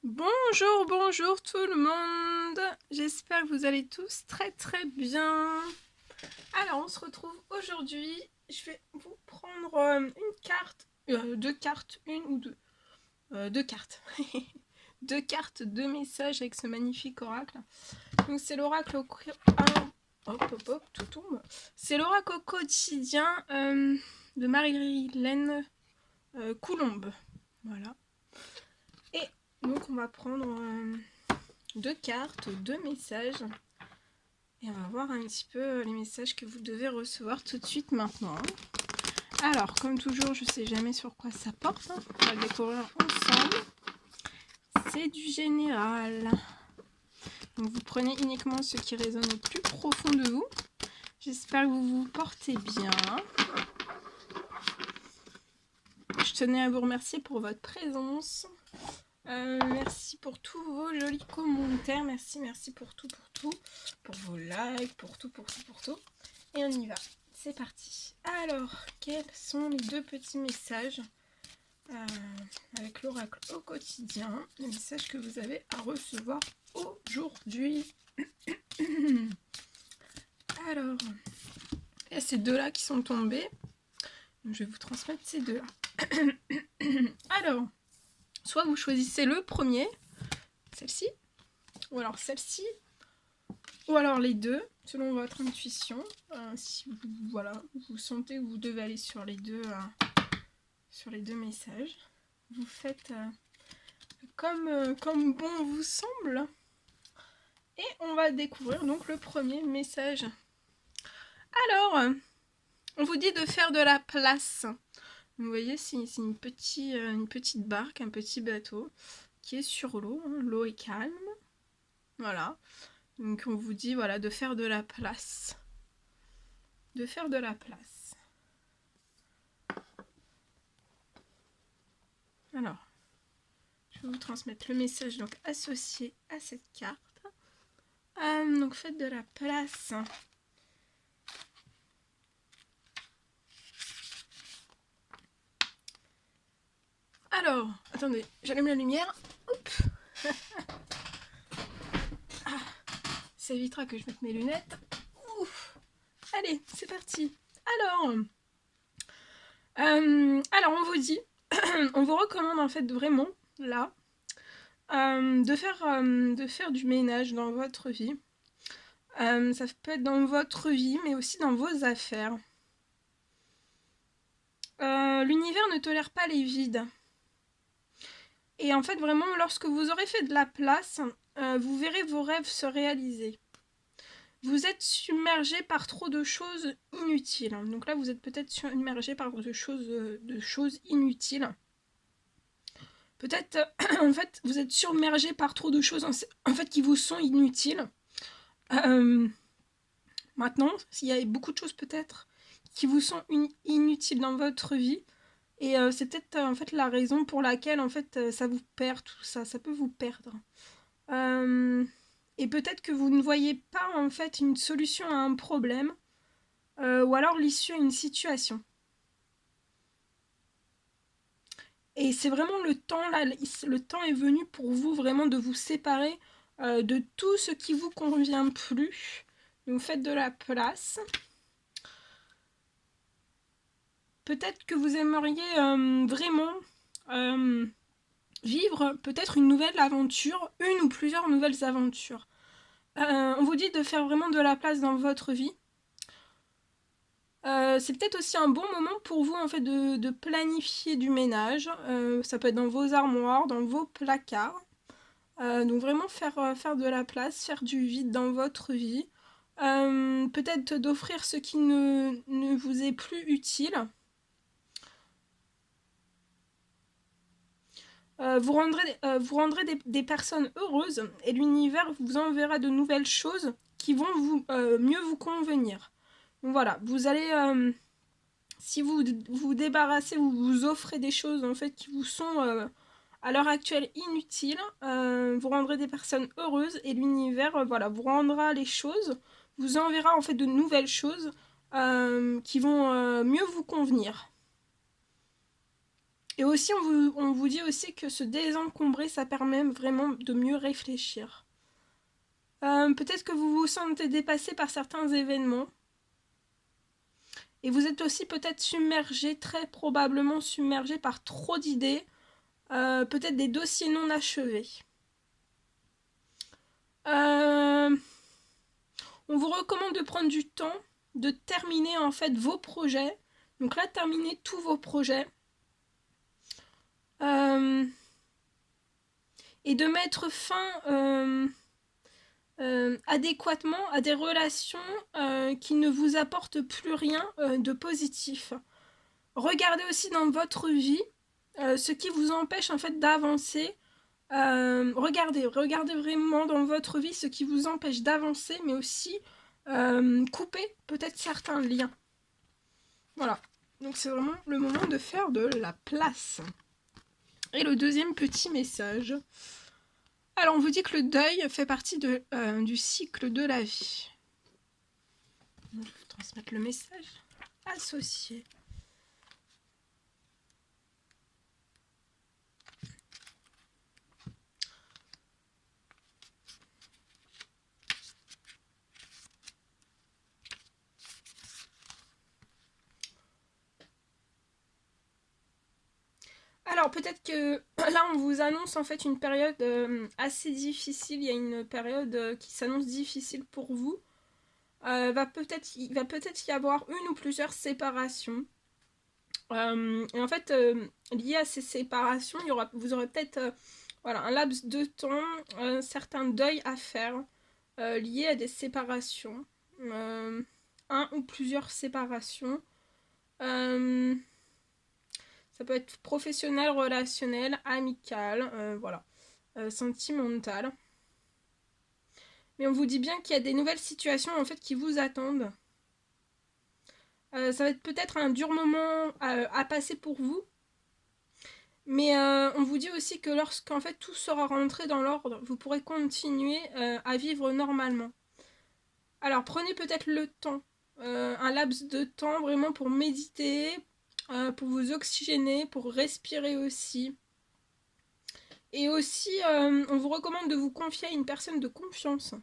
Bonjour, bonjour tout le monde. J'espère que vous allez tous très très bien. Alors on se retrouve aujourd'hui. Je vais vous prendre une carte, deux cartes, une ou deux. Deux cartes. Deux cartes, deux messages avec ce magnifique oracle. Donc c'est l'oracle au... hop hop hop, tout tombe. C'est l'oracle au quotidien de Marie-Hélène Coulombe. Voilà. Et donc on va prendre deux cartes, deux messages. Et on va voir un petit peu les messages que vous devez recevoir tout de suite maintenant. Alors, comme toujours, je ne sais jamais sur quoi ça porte. On va le découvrir ensemble. C'est du général. Donc vous prenez uniquement ce qui résonne au plus profond de vous. J'espère que vous vous portez bien. Je tenais à vous remercier pour votre présence. Merci pour tous vos jolis commentaires. Merci pour tout. Pour vos likes, pour tout. Et on y va. C'est parti. Alors, quels sont les deux petits messages avec l'oracle au quotidien, les messages que vous avez à recevoir aujourd'hui? Alors, il y a ces deux-là qui sont tombés. Donc, je vais vous transmettre ces deux-là. Alors, soit vous choisissez le premier, celle-ci, ou alors celle-ci, ou alors les deux, selon votre intuition. Si vous sentez que vous devez aller sur les deux messages, vous faites comme bon vous semble. Et on va découvrir donc le premier message. Alors, on vous dit de faire de la place. Vous voyez, c'est une petite barque, un petit bateau qui est sur l'eau. Hein. L'eau est calme. Voilà. Donc on vous dit voilà, de faire de la place. De faire de la place. Alors, je vais vous transmettre le message donc associé à cette carte. Donc faites de la place. Alors, attendez, j'allume la lumière. Hop. Ça évitera que je mette mes lunettes. Ouf. Allez, c'est parti. Alors, on vous dit, on vous recommande en fait vraiment, là, de faire du ménage dans votre vie. Ça peut être dans votre vie, mais aussi dans vos affaires. L'univers ne tolère pas les vides. Et en fait, vraiment, lorsque vous aurez fait de la place, vous verrez vos rêves se réaliser. Vous êtes submergé par trop de choses inutiles. Donc là, vous êtes peut-être submergé par de choses inutiles. Peut-être, en fait, vous êtes submergé par trop de choses en fait qui vous sont inutiles. Maintenant, il y a beaucoup de choses peut-être qui vous sont inutiles dans votre vie. Et c'est peut-être en fait la raison pour laquelle en fait ça vous perd tout ça, ça peut vous perdre. Et peut-être que vous ne voyez pas en fait une solution à un problème ou alors l'issue à une situation. Et c'est vraiment le temps là, le temps est venu pour vous vraiment de vous séparer de tout ce qui vous convient plus. Donc faites de la place. Peut-être que vous aimeriez vraiment vivre peut-être une nouvelle aventure, une ou plusieurs nouvelles aventures. On vous dit de faire vraiment de la place dans votre vie. C'est peut-être aussi un bon moment pour vous en fait de planifier du ménage. Ça peut être dans vos armoires, dans vos placards. Donc vraiment faire de la place, faire du vide dans votre vie. Peut-être d'offrir ce qui ne vous est plus utile. Vous rendrez des personnes heureuses et l'univers vous enverra de nouvelles choses qui vont mieux vous convenir. Donc voilà, vous allez, si vous vous débarrassez, vous vous offrez des choses en fait qui vous sont à l'heure actuelle inutiles, vous rendrez des personnes heureuses et l'univers voilà, vous rendra les choses, vous enverra en fait de nouvelles choses qui vont mieux vous convenir. Et aussi, on vous dit aussi que se désencombrer, ça permet vraiment de mieux réfléchir. Peut-être que vous vous sentez dépassé par certains événements. Et vous êtes aussi peut-être submergé, très probablement submergé par trop d'idées. Peut-être des dossiers non achevés. On vous recommande de prendre du temps, de terminer en fait vos projets. Donc là, terminez tous vos projets. Et de mettre fin adéquatement à des relations qui ne vous apportent plus rien de positif. Regardez aussi dans votre vie ce qui vous empêche en fait d'avancer. Regardez vraiment dans votre vie ce qui vous empêche d'avancer, mais aussi couper peut-être certains liens. Voilà, donc c'est vraiment le moment de faire de la place. Et le deuxième petit message. Alors on vous dit que le deuil fait partie du cycle de la vie. Je vais vous transmettre le message associé. Alors peut-être que là on vous annonce en fait une période assez difficile. Il y a une période qui s'annonce difficile pour vous. Il va peut-être y avoir une ou plusieurs séparations. Et en fait, lié à ces séparations, vous aurez peut-être voilà, un laps de temps, un certain deuil à faire lié à des séparations. Un ou plusieurs séparations. Ça peut être professionnel, relationnel, amical, voilà, sentimental. Mais on vous dit bien qu'il y a des nouvelles situations en fait qui vous attendent. Ça va être peut-être un dur moment à passer pour vous. Mais on vous dit aussi que lorsqu'en fait tout sera rentré dans l'ordre, vous pourrez continuer à vivre normalement. Alors prenez peut-être le temps, un laps de temps vraiment pour méditer, pour vous oxygéner, pour respirer aussi. Et aussi, on vous recommande de vous confier à une personne de confiance.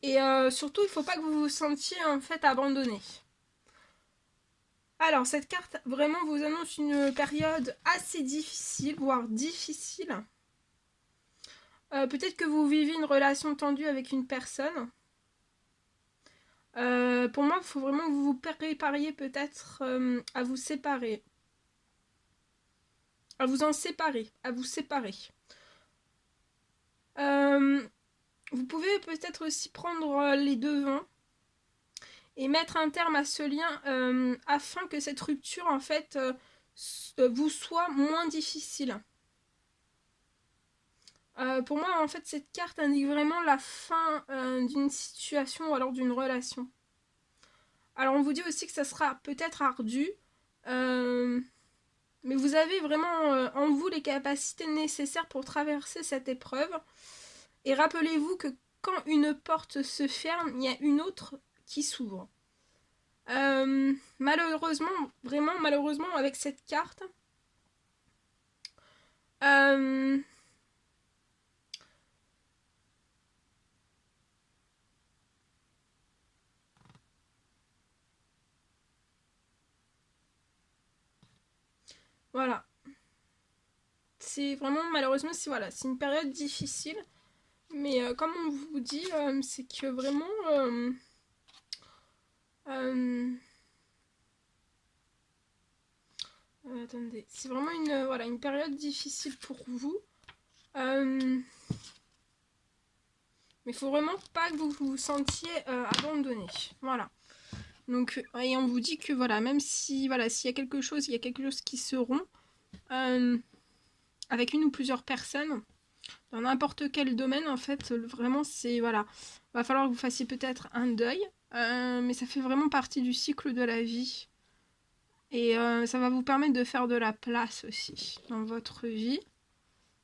Et surtout, il ne faut pas que vous vous sentiez en fait abandonné. Alors, cette carte vraiment vous annonce une période assez difficile, voire difficile. Peut-être que vous vivez une relation tendue avec une personne. Pour moi, il faut vraiment que vous vous prépariez peut-être à vous séparer. À vous en séparer, à vous séparer. Vous pouvez peut-être aussi prendre les devants et mettre un terme à ce lien afin que cette rupture en fait vous soit moins difficile. Pour moi en fait cette carte indique vraiment la fin d'une situation ou alors d'une relation. Alors on vous dit aussi que ça sera peut-être ardu, mais vous avez vraiment en vous les capacités nécessaires pour traverser cette épreuve. Et rappelez-vous que quand une porte se ferme, il y a une autre qui s'ouvre. Malheureusement, vraiment malheureusement avec cette carte, voilà. C'est vraiment malheureusement voilà, c'est une période difficile. Mais comme on vous dit, c'est que vraiment attendez, c'est vraiment voilà, une période difficile pour vous. Mais il faut vraiment pas que vous vous sentiez abandonné. Voilà. Donc, et on vous dit que voilà, même si voilà, s'il y a quelque chose, il y a quelque chose qui se rompt avec une ou plusieurs personnes dans n'importe quel domaine, en fait, vraiment, c'est voilà, va falloir que vous fassiez peut-être un deuil, mais ça fait vraiment partie du cycle de la vie. Et ça va vous permettre de faire de la place aussi dans votre vie.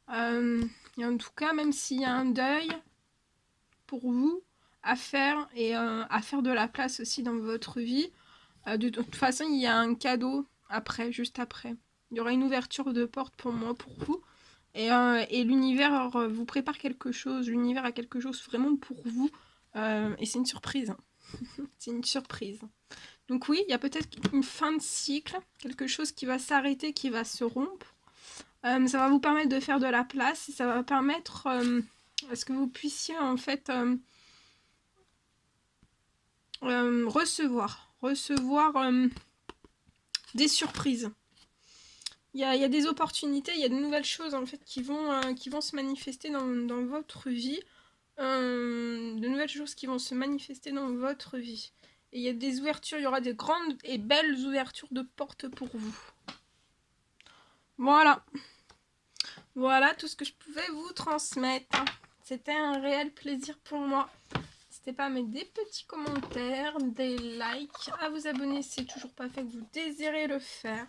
Et en tout cas, même s'il y a un deuil pour vous à faire et à faire de la place aussi dans votre vie, de toute façon, il y a un cadeau après, juste après. Il y aura une ouverture de porte pour moi, pour vous. Et l'univers vous prépare quelque chose. L'univers a quelque chose vraiment pour vous. Et c'est une surprise. C'est une surprise. Donc oui, il y a peut-être une fin de cycle. Quelque chose qui va s'arrêter, qui va se rompre. Ça va vous permettre de faire de la place. Et ça va permettre à ce que vous puissiez en fait recevoir des surprises. Il y a des opportunités, il y a de nouvelles choses en fait qui vont se manifester dans votre vie. De nouvelles choses qui vont se manifester dans votre vie. Et il y a des ouvertures, il y aura des grandes et belles ouvertures de portes pour vous. Voilà. Voilà tout ce que je pouvais vous transmettre. C'était un réel plaisir pour moi. N'hésitez pas à mettre des petits commentaires, des likes, à vous abonner si ce n'est toujours pas fait, que vous désirez le faire.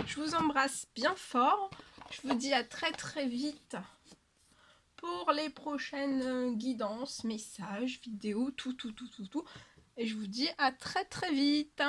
Je vous embrasse bien fort. Je vous dis à très très vite pour les prochaines guidances, messages, vidéos, tout. Et je vous dis à très très vite.